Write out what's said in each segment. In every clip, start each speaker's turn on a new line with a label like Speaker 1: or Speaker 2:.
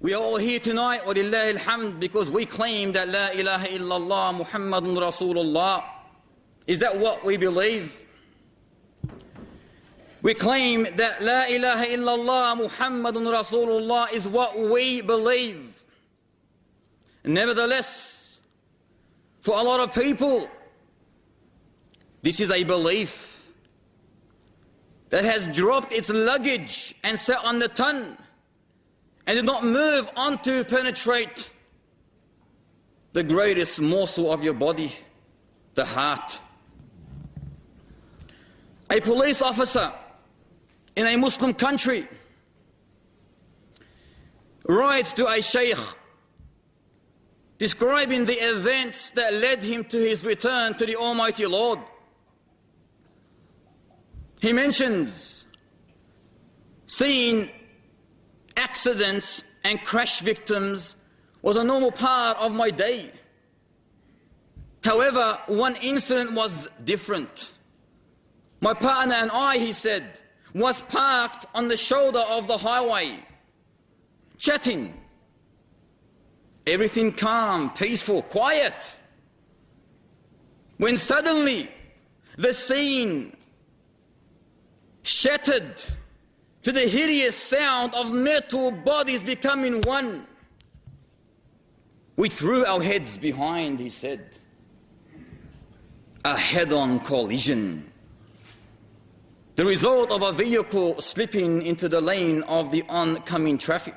Speaker 1: We are all here tonight, walillahi alhamd, because we claim that La ilaha illallah Muhammadun Rasulullah. Is that what we believe? We claim that La ilaha illallah Muhammadun Rasulullah is what we believe. Nevertheless, for a lot of people, this is a belief that has dropped its luggage and sat on the tongue and did not move on to penetrate the greatest morsel of your body, the heart. A police officer in a Muslim country writes to a sheikh describing the events that led him to his return to the Almighty Lord. He mentions seeing accidents and crash victims was a normal part of my day. However, one incident was different. My partner and I, he said, was parked on the shoulder of the highway, chatting. Everything calm, peaceful, quiet. When suddenly the scene shattered to the hideous sound of metal bodies becoming one. We threw our heads behind, he said. A head-on collision. The result of a vehicle slipping into the lane of the oncoming traffic.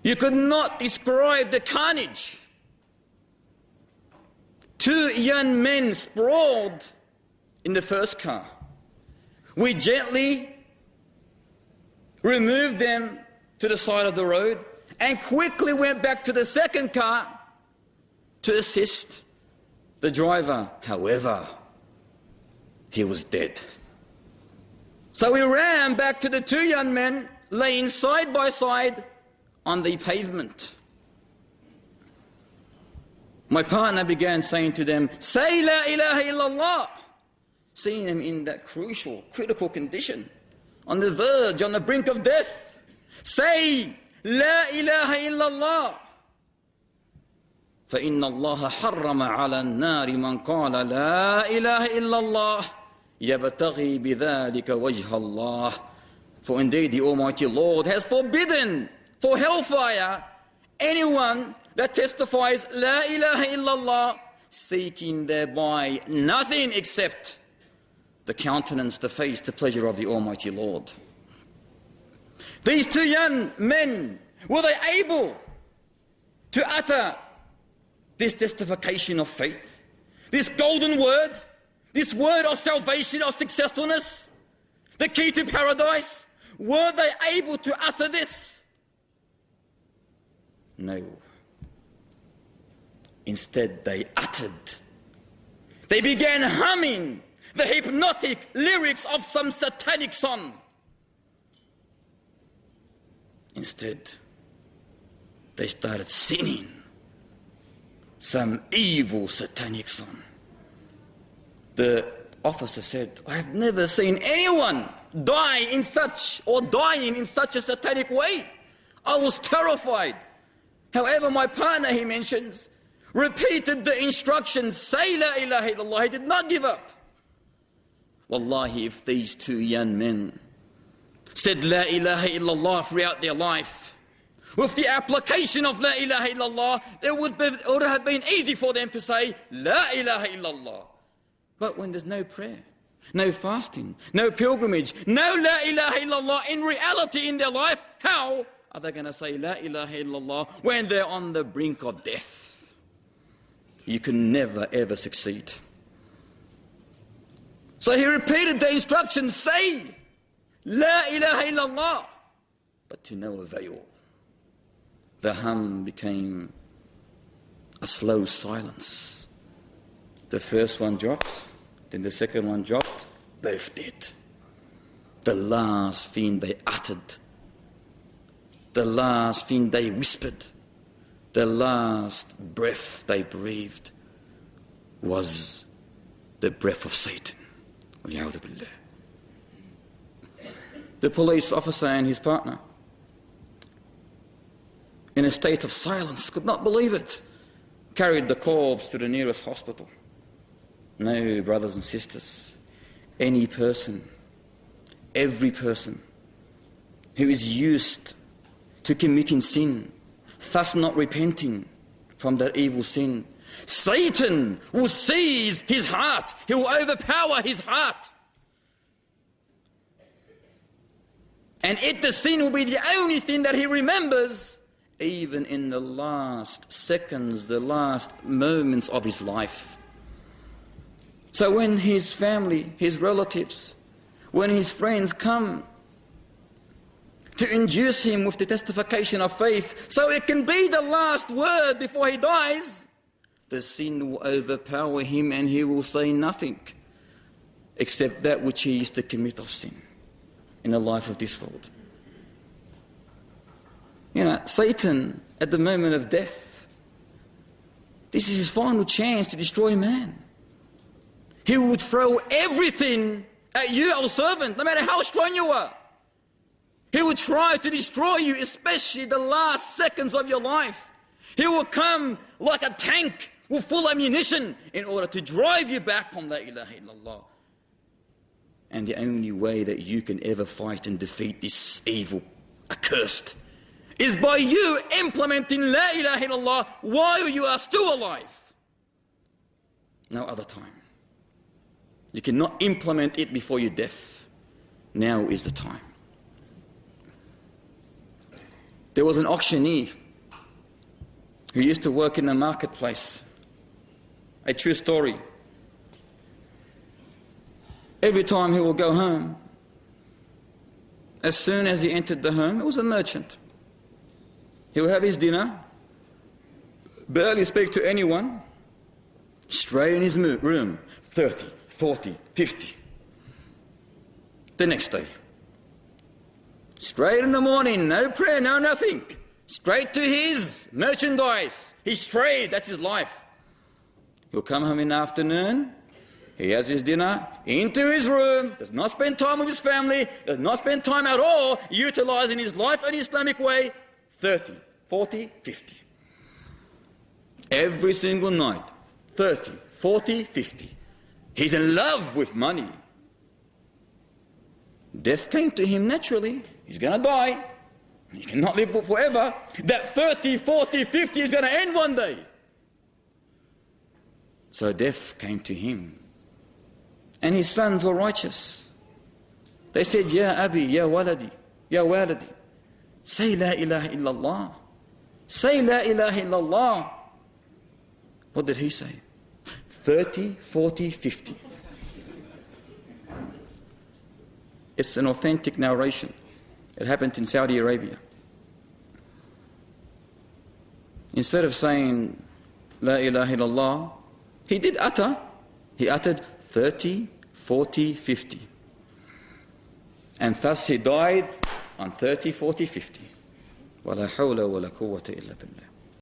Speaker 1: You could not describe the carnage. Two young men sprawled in the first car. We gently removed them to the side of the road and quickly went back to the second car to assist the driver. However, he was dead. So we ran back to the two young men laying side by side on the pavement. My partner began saying to them, "Say La ilaha illallah," seeing them in that crucial, critical condition, on the verge, on the brink of death. Say La ilaha illallah. فإن الله حرم على النار من قال لا إله إلا الله يبتغي بذلك وجه الله. For indeed the Almighty Lord has forbidden for hellfire anyone that testifies La ilaha illallah, seeking thereby nothing except the countenance, the face, the pleasure of the Almighty Lord. These two young men, were they able to utter this testification of faith, this golden word, this word of salvation, of successfulness, the key to paradise? Were they able to utter this? No. Instead, they uttered. They began humming the hypnotic lyrics of some satanic song. Instead, they started singing some evil satanic song. The officer said, "I have never seen anyone die in such, or dying in such a satanic way. I was terrified." However, my partner, he mentions, repeated the instructions, "Say La ilaha illallah." He did not give up. Wallahi, if these two young men said La ilaha illallah throughout their life, with the application of La ilaha illallah, it would have been easy for them to say La ilaha illallah. But when there's no prayer, no fasting, no pilgrimage, no La ilaha illallah in reality in their life, how are they going to say La ilaha illallah when they're on the brink of death? You can never ever succeed. So he repeated the instructions, say La ilaha illallah, but to no avail. The hum became a slow silence. The first one dropped, then the second one dropped, both did. The last thing they uttered, the last thing they whispered, the last breath they breathed was the breath of Satan. The police officer and his partner in a state of silence, could not believe it. Carried the corpse to the nearest hospital. No, brothers and sisters, any person, every person who is used to committing sin, thus not repenting from that evil sin, Satan will seize his heart. He will overpower his heart. And the sin will be the only thing that he remembers, even in the last seconds, the last moments of his life. So when his family, his relatives, when his friends come to induce him with the testification of faith, so it can be the last word before he dies, the sin will overpower him and he will say nothing except that which he used to commit of sin in the life of this world. You know, Satan, at the moment of death, this is his final chance to destroy man. He would throw everything at you, our servant, no matter how strong you are. He would try to destroy you, especially the last seconds of your life. He will come like a tank with full ammunition in order to drive you back from La ilaha illallah. And the only way that you can ever fight and defeat this evil, accursed, is by you implementing La ilaha illallah while you are still alive. No other time. You cannot implement it before your death. Now is the time. There was an auctioneer who used to work in the marketplace. A true story. Every time he will go home, as soon as he entered the home, it was a merchant. He will have his dinner, barely speak to anyone, straight in his room, 30, 40, 50. The next day, straight in the morning, no prayer, no nothing, straight to his merchandise, his trade, that's his life. He'll come home in the afternoon, he has his dinner, into his room, does not spend time with his family, does not spend time at all utilizing his life in the Islamic way. 30, 40, 50. Every single night, 30, 40, 50. He's in love with money. Death came to him naturally. He's going to die. He cannot live forever. That 30, 40, 50 is going to end one day. So death came to him. And his sons were righteous. They said, Ya Abi, Ya Waladi, Ya Waladi, say La ilaha illallah. Say La ilaha illallah. What did he say? 30, 40, 50. It's an authentic narration. It happened in Saudi Arabia. Instead of saying La ilaha illallah, he uttered 30, 40, 50. And thus he died on 30, 40, 50. وَلَا حَوْلَ وَلَا قُوَّةَ إِلَّا بِاللَّهِ.